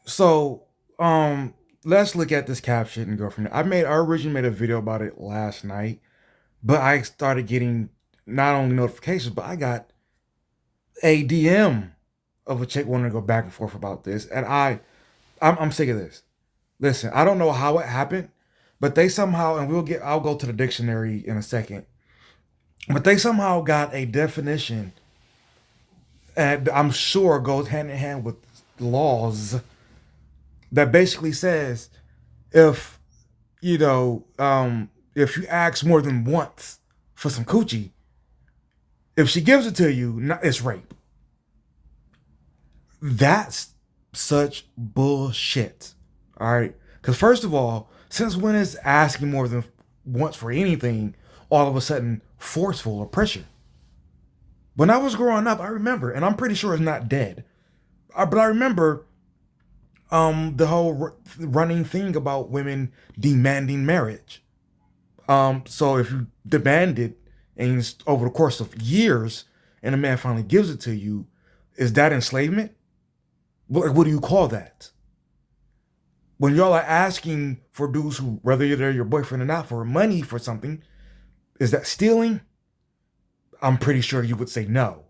So, let's look at this caption and go from there. I originally made a video about it last night, but I started getting not only notifications, but I got a DM of a chick wanting to go back and forth about this, and I'm sick of this. Listen, I don't know how it happened, but they somehow, and I'll go to the dictionary in a second, but they somehow got a definition, and I'm sure goes hand in hand with laws that basically says if if you ask more than once for some coochie, if she gives it to you, it's rape. That's such bullshit. All right. Because, first of all, since when is asking more than once for anything all of a sudden forceful or pressure? When I was growing up, I remember, and I'm pretty sure it's not dead, but I remember the whole running thing about women demanding marriage. So if you demand it and it's over the course of years and a man finally gives it to you, is that enslavement? What do you call that? When y'all are asking for dudes who, whether they're your boyfriend or not, for money for something, is that stealing? I'm pretty sure you would say no.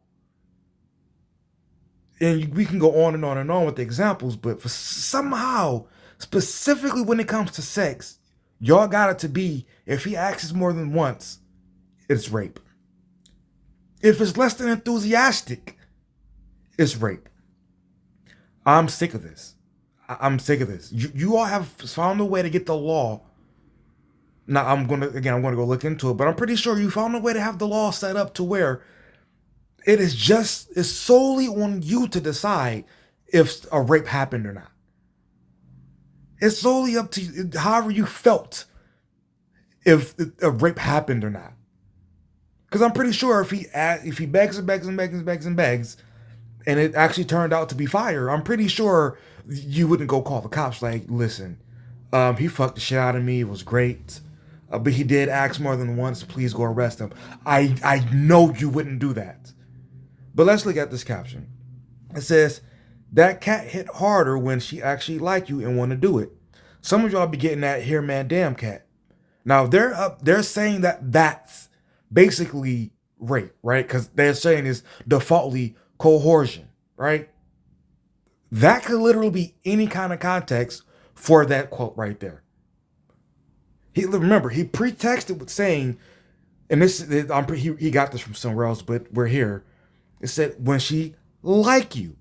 And we can go on and on and on with the examples, but for somehow, specifically when it comes to sex, y'all got it to be if he asks more than once, it's rape. If it's less than enthusiastic, it's rape. I'm sick of this. I'm sick of this. You all have found a way to get the law. Now I'm gonna go look into it, but I'm pretty sure you found a way to have the law set up to where it's solely on you to decide if a rape happened or not. It's solely up to you, however you felt if a rape happened or not. Because I'm pretty sure if he begs and begs and begs and begs and begs, and it actually turned out to be fire, I'm pretty sure you wouldn't go call the cops. Like, listen, he fucked the shit out of me. It was great, but he did ask more than once. Please go arrest him. I know you wouldn't do that. But let's look at this caption. It says that cat hit harder when she actually like you and want to do it. Some of y'all be getting that here, man, damn cat. Now they're saying that that's basically rape, right? Because they're saying it's defaultly coercion, right? That could literally be any kind of context for that quote right there. He pretexted with saying, and he got this from somewhere else, but we're here. It said when she like you.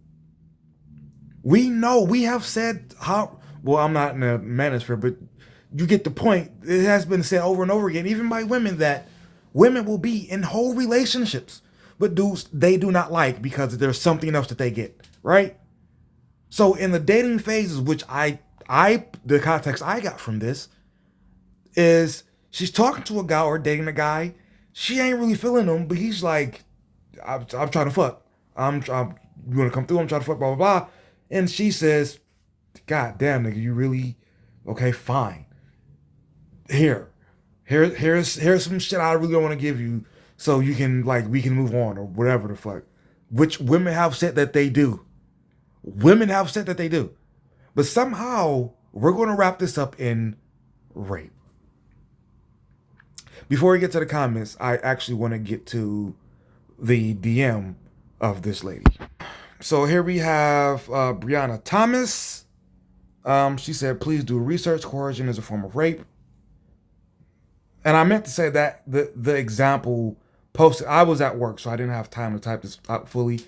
We know we have said how well I'm not in a manosphere, but you get the point. It has been said over and over again, even by women, that women will be in whole relationships with dudes they do not like because there's something else that they get, right? So in the dating phases, which the context I got from this is she's talking to a guy or dating a guy. She ain't really feeling him, but he's like, I'm trying to fuck. You want to come through? I'm trying to fuck, blah, blah, blah. And she says, God damn, nigga, you really, okay, fine. Here's some shit I really don't want to give you so you can, like, we can move on or whatever the fuck. Which women have said that they do. Women have said that they do. But somehow, we're going to wrap this up in rape. Before we get to the comments, I actually want to get to the DM of this lady. So here we have Brianna Thomas. She said, please do research. Coercion is a form of rape. And I meant to say that the example posted, I was at work, so I didn't have time to type this out fully.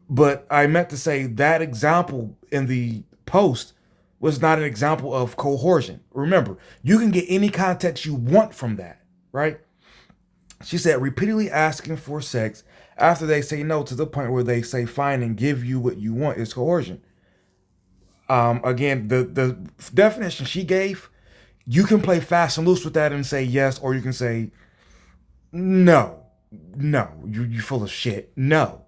But I meant to say that example in the post was not an example of coercion. Remember, you can get any context you want from that, right? She said, repeatedly asking for sex after they say no to the point where they say fine and give you what you want is coercion. Again, the definition she gave, you can play fast and loose with that and say yes, or you can say no, you full of shit, no.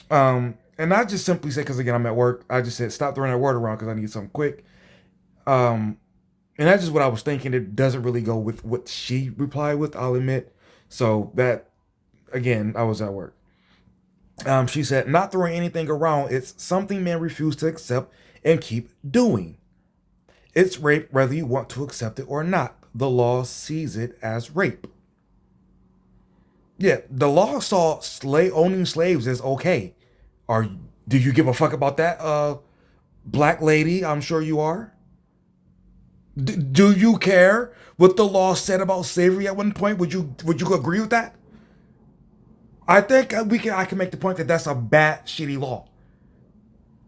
And I just simply say, because again I'm at work, I just said stop throwing that word around because I need something quick. And that's just what I was thinking. It doesn't really go with what she replied with, I'll admit. So that, again, I was at work. She said, not throwing anything around. It's something men refuse to accept and keep doing. It's rape whether you want to accept it or not. The law sees it as rape. Yeah, the law saw owning slaves as okay. Are Do you give a fuck about that, black lady? I'm sure you are. Do you care what the law said about slavery at one point? Would you agree with that? I think I can make the point that that's a bad shitty law.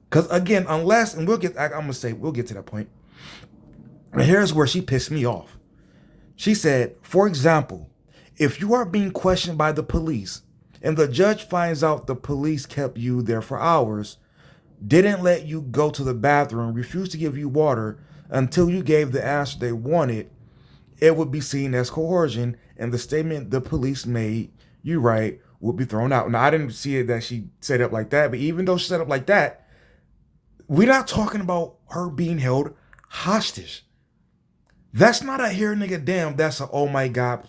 Because again, unless and I'm gonna say we'll get to that point. And here's where she pissed me off. She said, for example, if you are being questioned by the police and the judge finds out the police kept you there for hours, didn't let you go to the bathroom, refused to give you water until you gave the answer they wanted, it would be seen as coercion, and the statement the police made you right would be thrown out. Now, I didn't see it that she set up like that, but even though she set up like that, we're not talking about her being held hostage. That's not a here nigga damn. That's a oh my god.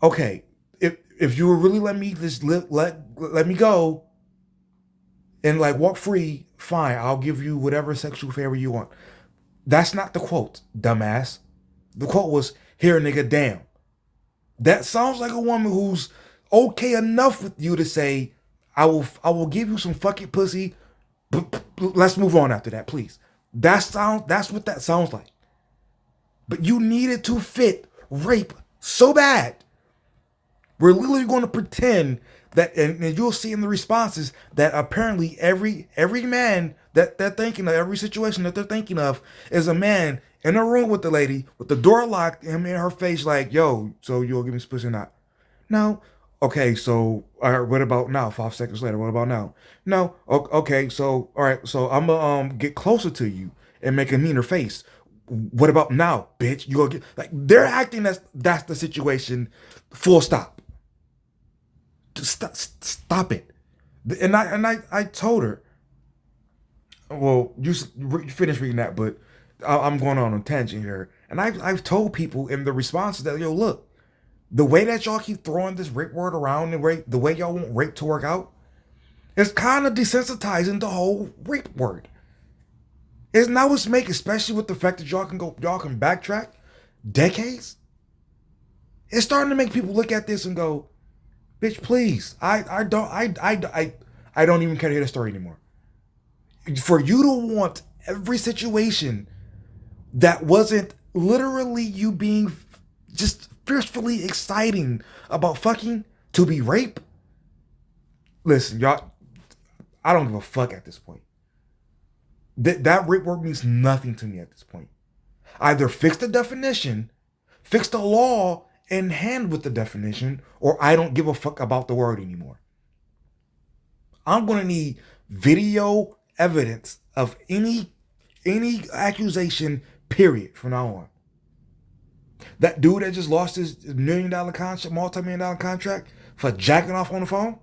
Okay, if you would really let me just let me go and like walk free, fine. I'll give you whatever sexual favor you want. That's not the quote, dumbass. The quote was here nigga damn. That sounds like a woman who's okay enough with you to say, I will give you some fucking pussy, but let's move on after that, please. That's what that sounds like. But you needed to fit rape so bad. We're literally going to pretend that, and you'll see in the responses that apparently every man that they're thinking of, every situation that they're thinking of, is a man in a room with the lady with the door locked, him in her face like, yo, so you'll give me some pussy or not? No. Okay, so all right, what about now? 5 seconds later, what about now? No. Okay, so all right, so I'm gonna get closer to you and make a meaner face. What about now, bitch? You gonna get like they're acting that's the situation. Full stop. Stop it. And I told her. Well, you finish reading that, but I'm going on a tangent here. And I've told people in the responses that yo look, the way that y'all keep throwing this rape word around and the way y'all want rape to work out, it's kind of desensitizing the whole rape word. It's now it's make, especially with the fact that y'all can backtrack decades. It's starting to make people look at this and go, bitch, please. I don't even care to hear the story anymore. For you to want every situation that wasn't literally you being just fiercely exciting about fucking to be rape. Listen, y'all, I don't give a fuck at this point. That rape word means nothing to me at this point. Either fix the definition, fix the law in hand with the definition, or I don't give a fuck about the word anymore. I'm gonna need video evidence of any accusation, period, from now on. That dude that just lost his $1 million contract, multi-million dollar contract for jacking off on the phone.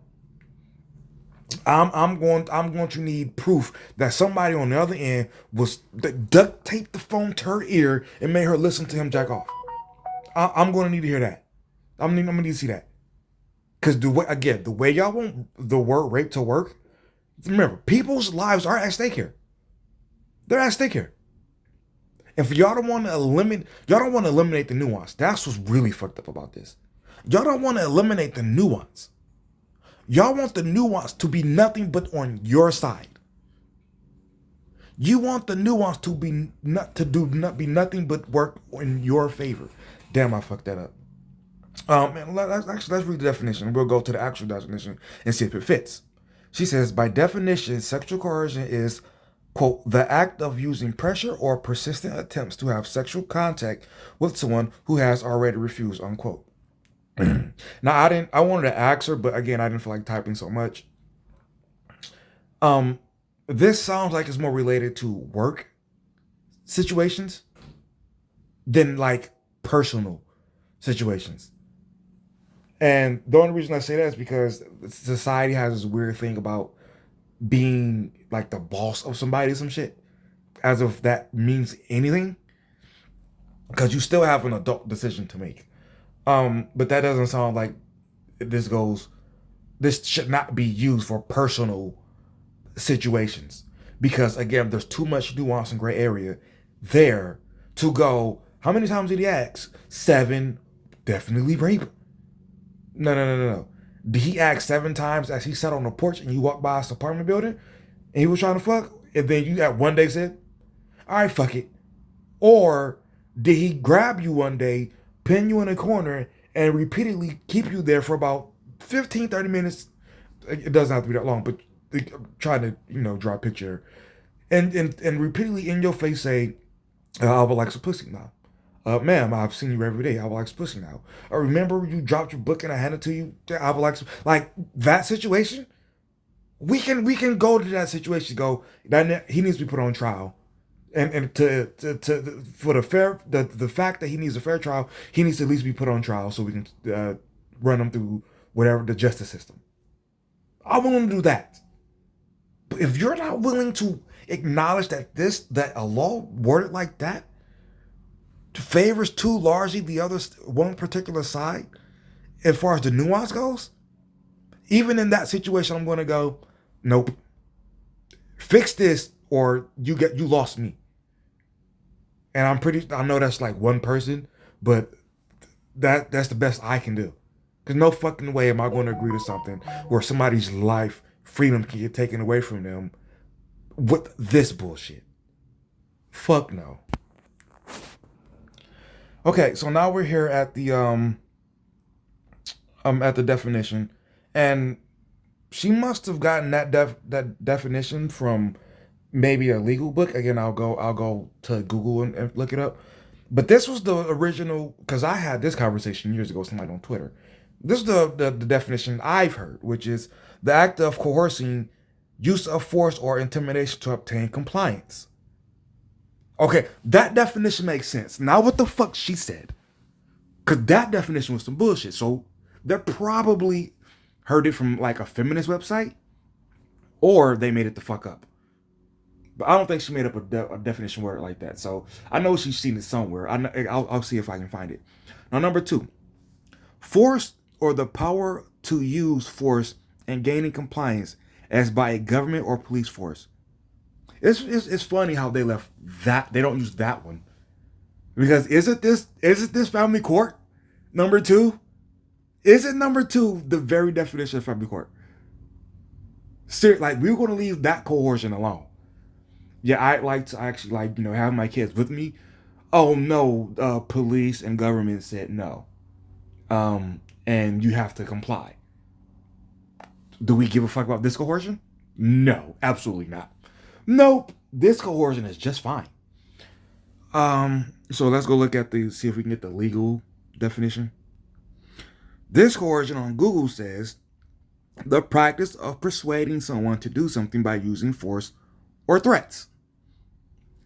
I'm going to need proof that somebody on the other end was that duct taped the phone to her ear and made her listen to him jack off. I'm going to need to hear that. I'm going to need to see that. Because the way y'all want the word rape to work, remember, people's lives are at stake here. They're at stake here. And for y'all don't want to eliminate the nuance. That's what's really fucked up about this. Y'all don't want to eliminate the nuance. Y'all want the nuance to be nothing but on your side. You want the nuance to be be nothing but work in your favor. Damn, I fucked that up. Let's read the definition. We'll go to the actual definition and see if it fits. She says, by definition, sexual coercion is, quote, the act of using pressure or persistent attempts to have sexual contact with someone who has already refused, unquote. Now, I wanted to ask her, but again, I didn't feel like typing so much. This sounds like it's more related to work situations than like personal situations. And the only reason I say that is because society has this weird thing about being like the boss of somebody or some shit, as if that means anything, because you still have an adult decision to make. But that doesn't sound like this goes This should not be used for personal situations because again, there's too much nuance and gray area there to go. How many times did he ask? 7, definitely rape. No, no, no, no, no. Did he ask 7 times as he sat on the porch and you walked by his apartment building and he was trying to fuck? And then you at one day said, all right, fuck it. Or did he grab you one day, pin you in a corner, and repeatedly keep you there for about 15, 30 minutes? It doesn't have to be that long, but I'm trying to, draw a picture. And repeatedly in your face say, I would like some pussy now. Ma'am, I've seen you every day. I would like some pussy now. Or remember you dropped your book and I handed it to you? I would like some, like that situation. We can go to that situation. Go that he needs to be put on trial, and to for the fact that he needs a fair trial, he needs to at least be put on trial so we can run him through whatever the justice system. I want him to do that. But if you're not willing to acknowledge that a law worded like that favors too largely the other one particular side, as far as the nuance goes, even in that situation, I'm going to go, nope. Fix this, or you lost me. And I know that's like one person, but that's the best I can do. Because no fucking way am I going to agree to something where somebody's life, freedom can get taken away from them with this bullshit. Fuck no. Okay, so now we're here at the at the definition, and she must have gotten that definition from maybe a legal book. Again, I'll go to Google and look it up. But this was the original, because I had this conversation years ago with somebody on Twitter. This is the definition I've heard, which is the act of coercing use of force or intimidation to obtain compliance. Okay, that definition makes sense. Now what the fuck she said? Because that definition was some bullshit. So they probably heard it from like a feminist website, or they made it the fuck up. But I don't think she made up a definition word like that. So I know she's seen it somewhere. I'll see if I can find it. Now, number 2, force or the power to use force and gaining compliance as by a government or police force. It's funny how they left that. They don't use that one. Because isn't this family court? Number 2? Isn't number 2 the very definition of family court? Seriously, like, we're going to leave that coercion alone. Yeah, I like to actually have my kids with me. Oh no, police and government said no. And you have to comply. Do we give a fuck about this coercion? No, absolutely not. Nope, this coercion is just fine. So let's go look at see if we can get the legal definition. This coercion on Google says the practice of persuading someone to do something by using force or threats.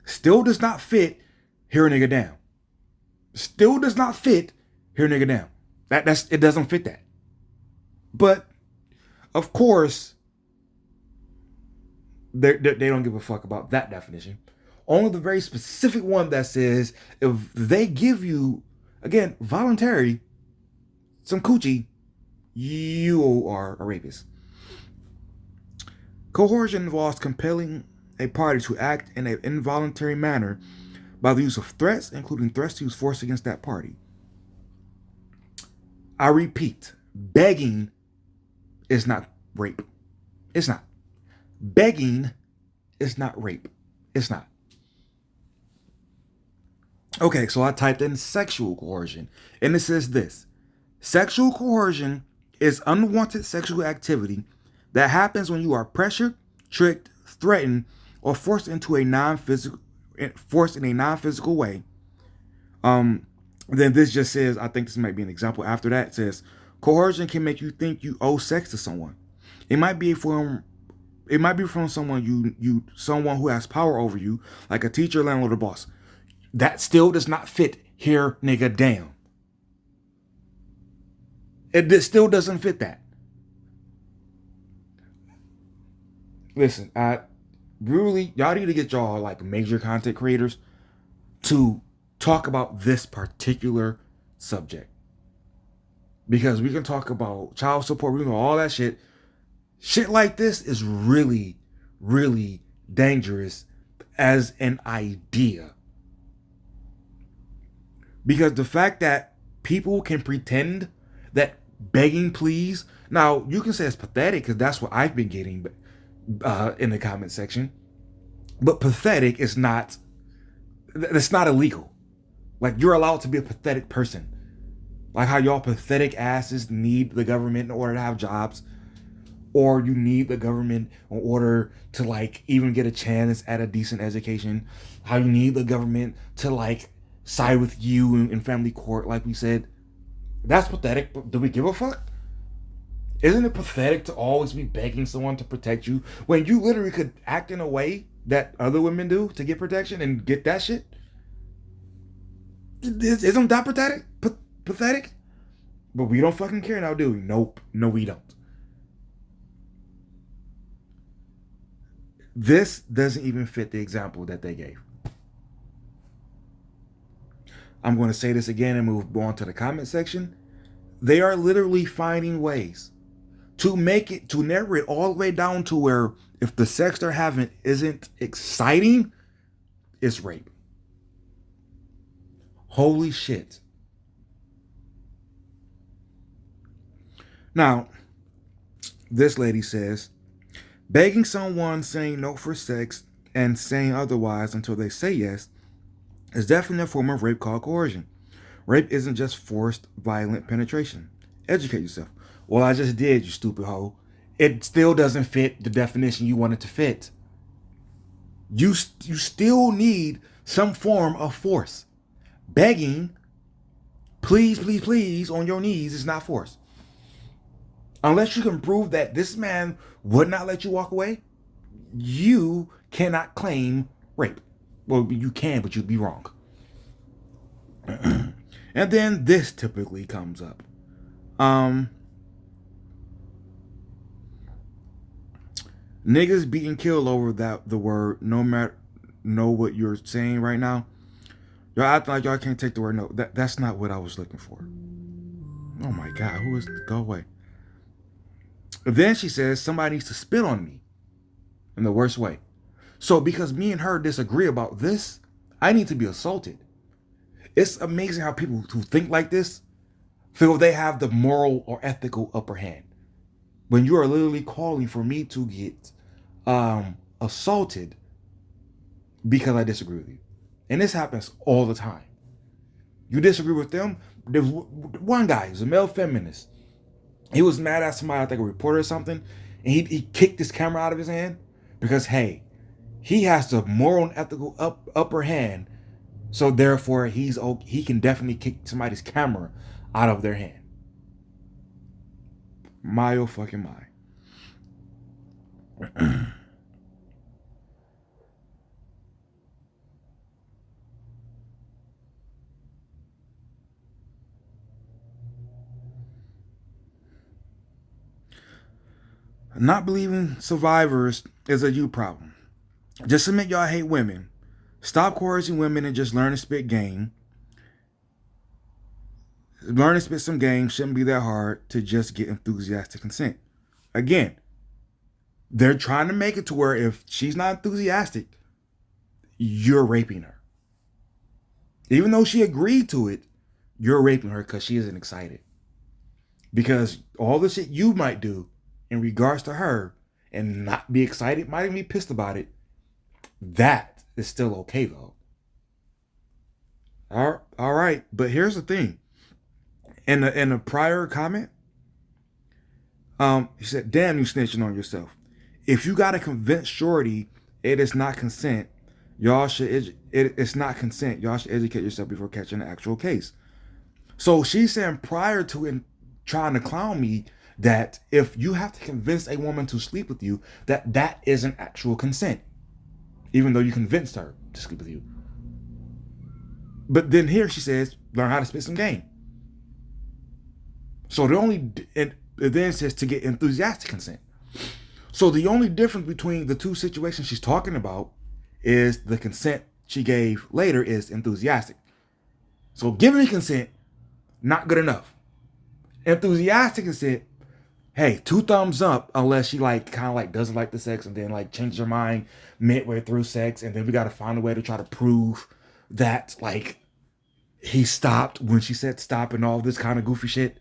Still does not fit here nigga down. Still does not fit here nigga down. It doesn't fit that. But of course, they don't give a fuck about that definition. Only the very specific one that says if they give you, again, voluntary, some coochie, you are a rapist. Coercion involves compelling a party to act in an involuntary manner by the use of threats, including threats to use force against that party. I repeat, begging is not rape. It's not. Begging is not rape. It's not. Okay, so I typed in sexual coercion, and it says this. Sexual coercion is unwanted sexual activity that happens when you are pressured, tricked, threatened, or forced into a non-physical way. Then this just says, I think this might be an example after that. It says, coercion can make you think you owe sex to someone. It might be from someone who has power over you, like a teacher, landlord, or boss. That still does not fit here, nigga, damn. It still doesn't fit that. Listen, really, y'all need to get y'all like major content creators to talk about this particular subject. Because we can talk about child support, we can do all that shit. Shit like this is really, really dangerous as an idea. Because the fact that people can pretend that begging please, now you can say it's pathetic because that's what I've been getting in the comment section. But pathetic is not, it's not illegal. Like, you're allowed to be a pathetic person. Like how y'all pathetic asses need the government in order to have jobs, or you need the government in order to like even get a chance at a decent education. How you need the government to like side with you in family court, like we said. That's pathetic, but do we give a fuck? Isn't it pathetic to always be begging someone to protect you when you literally could act in a way that other women do to get protection and get that shit? Isn't that pathetic? Pathetic? But we don't fucking care now, do we? Nope. No, we don't. This doesn't even fit the example that they gave. I'm going to say this again and move on to the comment section. They are literally finding ways to make it, to narrow it all the way down to where if the sex they're having isn't exciting, it's rape. Holy shit. Now, this lady says, begging someone saying no for sex and saying otherwise until they say yes is definitely a form of rape called coercion. Rape isn't just forced, violent penetration. Educate yourself. Well, I just did, you stupid hoe. It still doesn't fit the definition you want it to fit. You still need some form of force. Begging, please, please, please, on your knees is not force. Unless you can prove that this man would not let you walk away, you cannot claim rape. Well, you can, but you'd be wrong. And then this typically comes up. Niggas beating kill over that the word no matter know what you're saying right now. Y'all act like y'all can't take the word no. That's not what I was looking for. Oh my god, who is go away? Then she says somebody needs to spit on me in the worst way. So because me and her disagree about this, I need to be assaulted. It's amazing how people who think like this feel they have the moral or ethical upper hand. When you are literally calling for me to get assaulted because I disagree with you. And this happens all the time. You disagree with them. There's one guy who's a male feminist. He was mad at somebody, I think a reporter or something, and he kicked his camera out of his hand because, hey, he has the moral and ethical upper hand, so therefore he can definitely kick somebody's camera out of their hand. My oh fucking my. Not believing survivors is a you problem. Just admit y'all hate women. Stop coercing women and just learn to spit game. Learn to spit some game shouldn't be that hard to just get enthusiastic consent. Again, they're trying to make it to where if she's not enthusiastic, you're raping her. Even though she agreed to it, you're raping her because she isn't excited. Because all the shit you might do in regards to her and not be excited, might even be pissed about it, that is still okay though. All right, but here's the thing. In a prior comment, he said, "Damn, you snitching on yourself. If you gotta convince Shorty it is not consent, y'all should it's not consent. Y'all should educate yourself before catching the actual case." So she's saying prior to trying to clown me that if you have to convince a woman to sleep with you, that isn't actual consent, even though you convinced her to sleep with you. But then here she says, learn how to spit some game. So it then says to get enthusiastic consent. So the only difference between the two situations she's talking about is the consent she gave later is enthusiastic. So giving consent, not good enough. Enthusiastic and said, hey, 2 thumbs up unless she like kind of like doesn't like the sex and then like changes her mind midway through sex, and then we got to find a way to try to prove that like he stopped when she said stop and all this kind of goofy shit.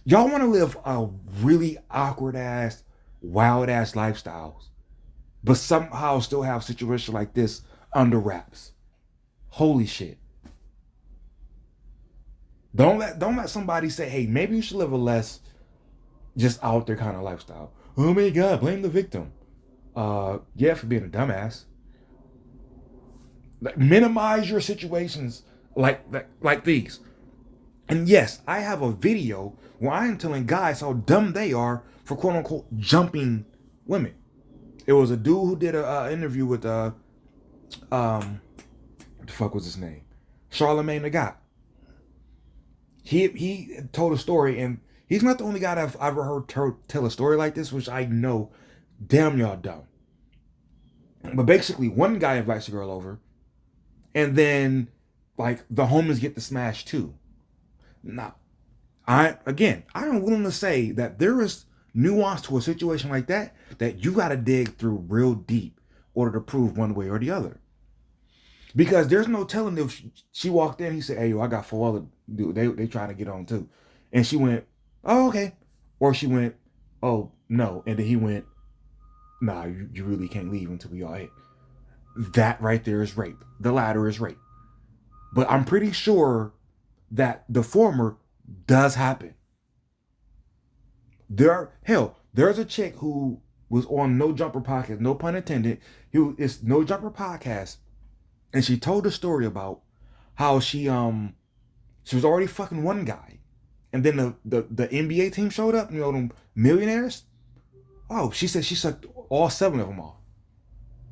Y'all want to live a really awkward ass, wild ass lifestyles, but somehow still have situations like this under wraps. Holy shit. Don't let somebody say, hey, maybe you should live a less just out there kind of lifestyle. Oh my god, blame the victim. Yeah, for being a dumbass. Like, minimize your situations like these. And yes, I have a video where I am telling guys how dumb they are for quote unquote jumping women. It was a dude who did a interview with what the fuck was his name? Charlemagne the God. He told a story, and he's not the only guy that I've ever heard tell a story like this, which I know damn y'all dumb. But basically, one guy invites a girl over, and then like the homies get to smash too. Now, I'm willing to say that there is nuance to a situation like that that you got to dig through real deep in order to prove one way or the other. Because there's no telling if she walked in, he said, "Hey, yo, I got 4 other dude. They trying to get on too," and she went, "Oh, okay," or she went, "Oh no," and then he went, "Nah, you really can't leave until we all hit." That right there is rape. The latter is rape. But I'm pretty sure that the former does happen. There's a chick who was on No Jumper podcast, no pun intended. It's No Jumper podcast, and she told a story about how she was already fucking one guy, and then the NBA team showed up. You know, them millionaires. Oh, she said she sucked all 7 of them off,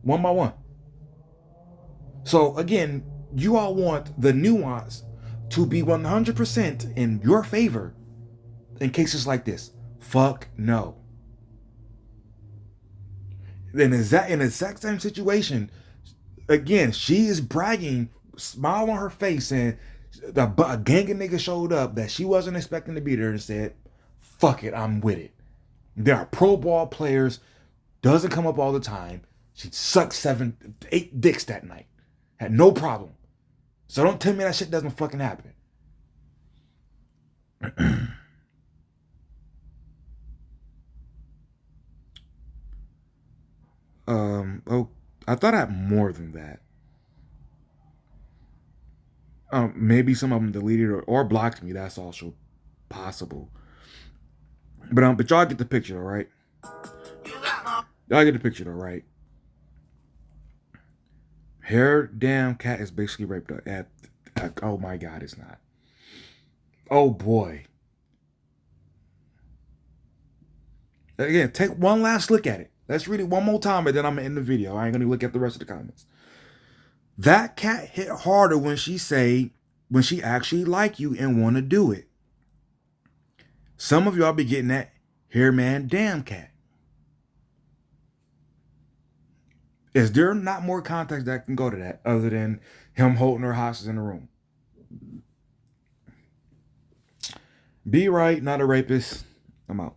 one by one. So again, you all want the nuance to be 100% in your favor in cases like this. Fuck no. Then is that in the exact same situation? Again, she is bragging, smile on her face, and a gang of niggas showed up that she wasn't expecting to be there and said, "Fuck it, I'm with it." There are pro ball players, doesn't come up all the time. She sucked 7, 8 dicks that night, had no problem. So don't tell me that shit doesn't fucking happen. Oh, I thought I had more than that. Maybe some of them deleted or blocked me. That's also possible. But y'all get the picture, all right? Y'all get the picture, all right? Hair damn cat is basically raped at oh my god, it's not. Oh boy. Again, take one last look at it. Let's read it one more time, and then I'm gonna end the video. I ain't gonna look at the rest of the comments. That cat hit harder when she actually like you and want to do it. Some of y'all be getting that hair man damn cat. Is there not more context that can go to that other than him holding her hostage in the room? Be right, not a rapist. I'm out.